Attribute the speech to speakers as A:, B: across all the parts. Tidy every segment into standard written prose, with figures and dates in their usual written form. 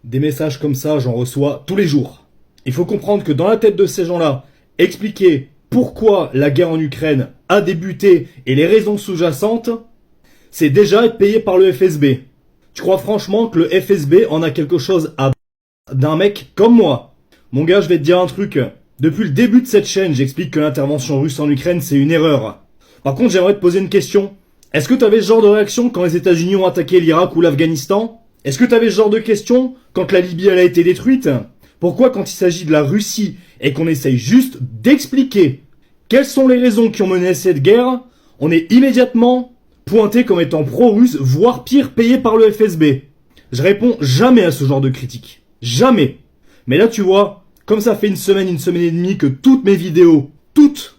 A: Des messages comme ça, j'en reçois tous les jours. Il faut comprendre que dans la tête de ces gens-là, expliquer pourquoi la guerre en Ukraine a débuté et les raisons sous-jacentes, c'est déjà être payé par le FSB. Tu crois franchement que le FSB en a quelque chose à d'un mec comme moi? Mon gars, je vais te dire un truc. Depuis le début de cette chaîne, j'explique que l'intervention russe en Ukraine, c'est une erreur. Par contre, j'aimerais te poser une question. Est-ce que t'avais ce genre de réaction quand les États-Unis ont attaqué l'Irak ou l'Afghanistan? Est-ce que t'avais ce genre de question quand la Libye elle a été détruite? Pourquoi quand il s'agit de la Russie et qu'on essaye juste d'expliquer quelles sont les raisons qui ont mené à cette guerre, on est immédiatement pointé comme étant pro-russe, voire pire, payé par le FSB? Je réponds jamais à ce genre de critiques. Jamais. Mais là, tu vois, comme ça fait une semaine et demie que toutes mes vidéos, toutes,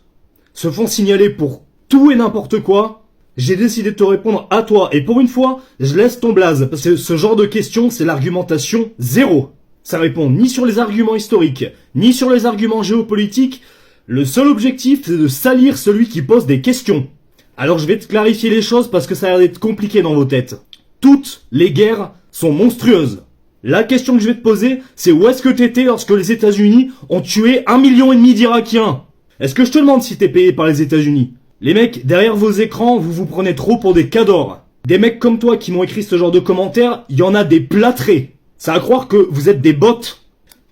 A: se font signaler pour tout et n'importe quoi, j'ai décidé de te répondre à toi. Et pour une fois, je laisse ton blaze. Parce que ce genre de questions, c'est l'argumentation zéro. Ça répond ni sur les arguments historiques, ni sur les arguments géopolitiques. Le seul objectif, c'est de salir celui qui pose des questions. Alors je vais te clarifier les choses parce que ça a l'air d'être compliqué dans vos têtes. Toutes les guerres sont monstrueuses. La question que je vais te poser, c'est où est-ce que t'étais lorsque les États-Unis ont tué 1,5 million d'Irakiens? Est-ce que je te demande si t'es payé par les États-Unis? Les mecs, derrière vos écrans, vous vous prenez trop pour des cadors. Des mecs comme toi qui m'ont écrit ce genre de commentaires, il y en a des plâtrés. Ça à croire que vous êtes des bots.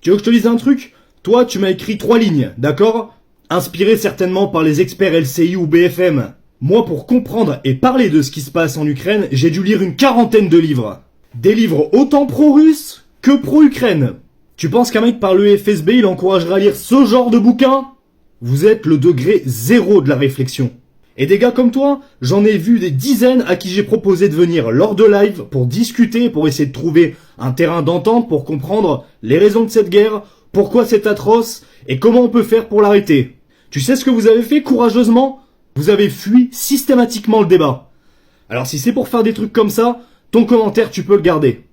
A: Tu veux que je te dise un truc? Toi, tu m'as écrit 3 lignes, d'accord? Inspiré certainement par les experts LCI ou BFM. Moi, pour comprendre et parler de ce qui se passe en Ukraine, j'ai dû lire une 40aine de livres. Des livres autant pro-russes que pro-Ukraine. Tu penses qu'un mec par le FSB, il encouragera à lire ce genre de bouquin? Vous êtes le degré zéro de la réflexion. Et des gars comme toi, j'en ai vu des dizaines à qui j'ai proposé de venir lors de live pour discuter, pour essayer de trouver un terrain d'entente pour comprendre les raisons de cette guerre, pourquoi c'est atroce et comment on peut faire pour l'arrêter. Tu sais ce que vous avez fait courageusement? Vous avez fui systématiquement le débat. Alors si c'est pour faire des trucs comme ça, ton commentaire tu peux le garder.